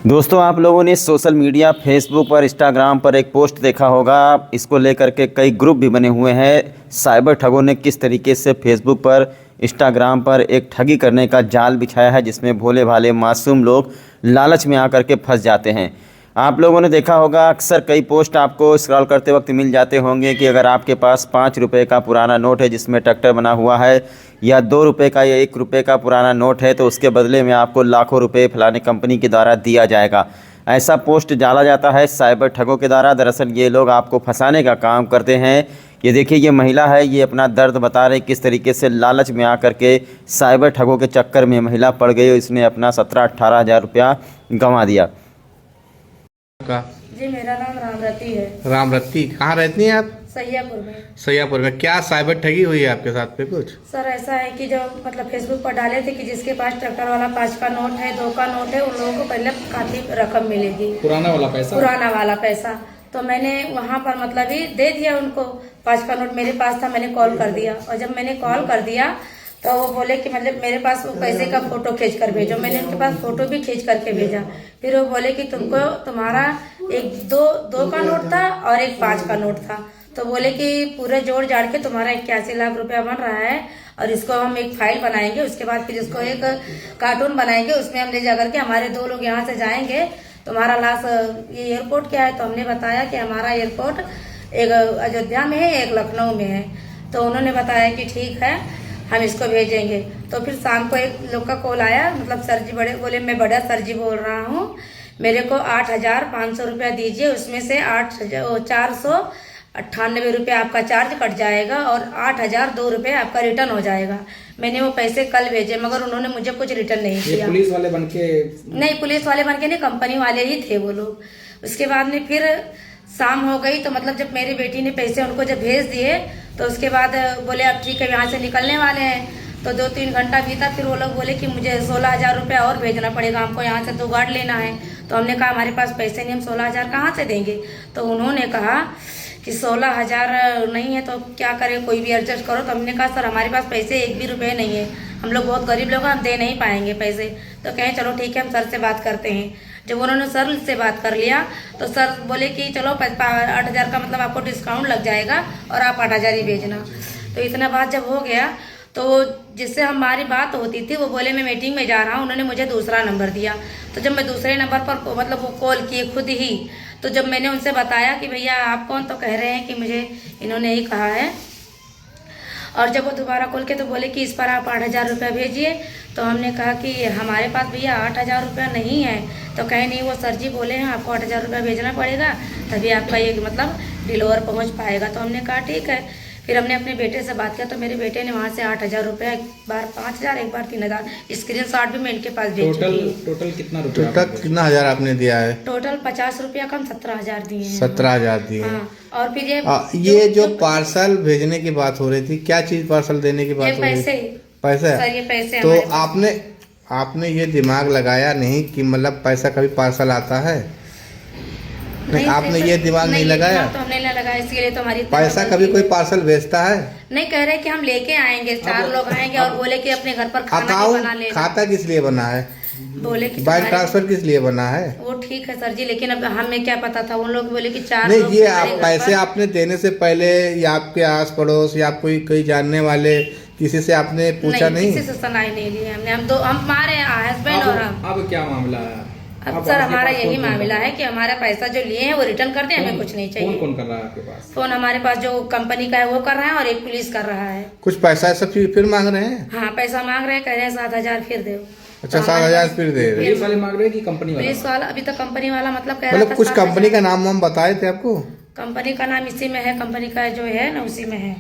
दोस्तों, आप लोगों ने सोशल मीडिया फेसबुक और इंस्टाग्राम पर एक पोस्ट देखा होगा। इसको लेकर के कई ग्रुप भी बने हुए हैं। साइबर ठगों ने किस तरीके से फेसबुक पर इंस्टाग्राम पर एक ठगी करने का जाल बिछाया है, जिसमें भोले भाले मासूम लोग लालच में आकर के फंस जाते हैं। आप लोगों ने देखा होगा, अक्सर कई पोस्ट आपको स्क्रॉल करते वक्त मिल जाते होंगे कि अगर आपके पास 5 रुपये का पुराना नोट है जिसमें ट्रैक्टर बना हुआ है, या 2 रुपये का या 1 रुपये का पुराना नोट है, तो उसके बदले में आपको लाखों रुपए फलाने कंपनी के द्वारा दिया जाएगा। ऐसा पोस्ट डाला जाता है साइबर ठगों के द्वारा। दरअसल ये लोग आपको फंसाने का काम करते हैं। ये देखिए, ये महिला है, ये अपना दर्द बता रहे किस तरीके से लालच में आकर के साइबर ठगों के चक्कर में महिला पड़ गई और इसने अपना 17-18 हज़ार रुपया गंवा दिया। का जी, मेरा नाम रामरती है। रामरती, कहाँ रहती हैं आप? सैयापुर में। सैयापुर में। क्या साइबर ठगी हुई है आपके साथ पे कुछ? सर, ऐसा है कि जो मतलब फेसबुक पर डाले थे कि जिसके पास ट्रैक्टर वाला 5 का नोट है, 2 का नोट है, उन लोगों को पहले काफी रकम मिलेगी, पुराना वाला पैसा। तो मैंने वहाँ पर मतलब ही दे दिया उनको। 5 का नोट मेरे पास था, मैंने कॉल कर दिया। और जब मैंने कॉल कर दिया तो वो बोले कि मतलब मेरे पास वो पैसे का फोटो खींच कर भेजो। मैंने उनके पास फोटो भी खींच करके भेजा। फिर वो बोले कि तुमको तुम्हारा एक दो का नोट था और एक 5 का नोट था। तो बोले कि पूरे जोड़ जाड़ के तुम्हारा 81 लाख रुपया बन रहा है और इसको हम एक फाइल बनाएंगे। उसके बाद फिर इसको एक कार्टून बनाएंगे, उसमें हम ले जा करके हमारे 2 लोग यहाँ से जाएंगे। तुम्हारा लाश ये एयरपोर्ट क्या है? तो हमने बताया कि हमारा एयरपोर्ट एक अयोध्या में है, एक लखनऊ में है। तो उन्होंने बताया कि ठीक है, हम इसको भेजेंगे। तो फिर शाम को एक लोग का कॉल आया, मतलब सर जी बोले मैं बड़ा सर जी बोल रहा हूँ, मेरे को 8,500 रुपया दीजिए, उसमें से 498 रुपये आपका चार्ज कट जाएगा और 8,002 रुपये आपका रिटर्न हो जाएगा। मैंने वो पैसे कल भेजे, मगर उन्होंने मुझे कुछ रिटर्न नहीं किया। पुलिस वाले बनके? नहीं, पुलिस वाले बनके नहीं, कंपनी वाले ही थे वो लोग। उसके बाद में फिर शाम हो गई, तो मतलब जब मेरी बेटी ने पैसे उनको जब भेज दिए तो उसके बाद बोले अब ठीक है, यहाँ से निकलने वाले हैं। तो 2-3 घंटा बीता, फिर वो लोग बोले कि मुझे 16,000 रुपया और भेजना पड़ेगा, हमको यहाँ से 2 गार्ड लेना है। तो हमने कहा हमारे पास पैसे नहीं, हम 16,000 कहाँ से देंगे? तो उन्होंने कहा कि 16,000 नहीं है तो क्या करें, कोई भी एडजस्ट करो। तो हमने कहा सर, हमारे पास पैसे 1 भी रुपये नहीं है, हम लोग बहुत गरीब लोग हैं, हम दे नहीं पाएंगे पैसे। तो कहें चलो ठीक है, हम सर से बात करते हैं। जब उन्होंने सर से बात कर लिया तो सर बोले कि चलो 8,000 का मतलब आपको डिस्काउंट लग जाएगा और आप 8,000 ही भेजना। तो इतना बात जब हो गया तो जिससे हमारी बात होती थी वो बोले मैं मीटिंग में जा रहा हूँ। उन्होंने मुझे दूसरा नंबर दिया। तो जब मैं दूसरे नंबर पर मतलब वो कॉल किए खुद ही, तो जब मैंने उनसे बताया कि भैया आप कौन, तो कह रहे हैं कि मुझे इन्होंने ही कहा है। और जब वो दोबारा कॉल के तो बोले कि इस पर आप 8,000 रुपया भेजिए। तो हमने कहा कि हमारे पास भैया 8,000 रुपया नहीं है। तो कहे नहीं, वो सर जी बोले हैं आपको 8,000 रुपया भेजना पड़ेगा, तभी आपका ये मतलब डिलीवर पहुँच पाएगा। तो हमने कहा ठीक है। फिर हमने अपने बेटे से बात किया तो मेरे बेटे ने वहाँ से 8,000 रुपया, एक बार 5,000, एक बार 3,000, स्क्रीनशॉट भी मैं इनके पास भेज चुकी हूँ। टोटल कितना रुपया? टोटल कितना हजार आपने दिया है? टोटल 50 रुपया कम 17,000 दिए हैं। 17,000 दिए हैं। हाँ, और फिर ये जो पार्सल भेजने की बात हो रही थी, क्या चीज पार्सल देने की बात हो रही थी? पैसे। सर, ये पैसे तो आपने ये दिमाग लगाया नहीं कि मतलब पैसा कभी पार्सल आता है? नहीं, आपने ये दिमाग नहीं लगाया? तो हमने नहीं लगाया, इसलिए तो हमारी पैसा कभी कोई पार्सल भेजता है? नहीं, कह रहे कि हम लेके आएंगे, 4 लोग आएंगे और बोले कि अपने घर पर खाना भी बना लेना। खाता किस लिए बना है? बोले कि बैंक ट्रांसफर किस लिए बना है? वो ठीक है सर जी, लेकिन अब हमें क्या पता था। उन लोग बोले कि 4 नहीं, लोग ये आप पैसे आपने देने से पहले या आपके आस पड़ोस या कोई जानने वाले किसी से आपने पूछा नहीं? किसी से सुनाई नहीं ली हमने। हम हमारे हस्बैंड और हम। अब क्या मामला है? अब सर हमारा यही मामला है कि हमारा पैसा जो लिए हैं वो रिटर्न कर दें, हमें कुछ नहीं चाहिए। कौन कर रहा है आपके पास? फोन हमारे पास जो कंपनी का है वो कर रहा है और एक पुलिस कर रहा है। कुछ पैसा सब फिर मांग रहे हैं? हाँ, पैसा मांग रहे हैं, कह रहे हैं 7,000 फिर दो। अच्छा, 7,000 फिर दे रहे? पुलिस वाले मांग रहे हैं कि कंपनी वाला? पुलिस वाला अभी तक कंपनी वाला मतलब कह रहा मतलब था कुछ 7,000। कंपनी का नाम वाम बताए थे आपको? कंपनी का नाम इसी में है, कंपनी का जो है ना उसी में है।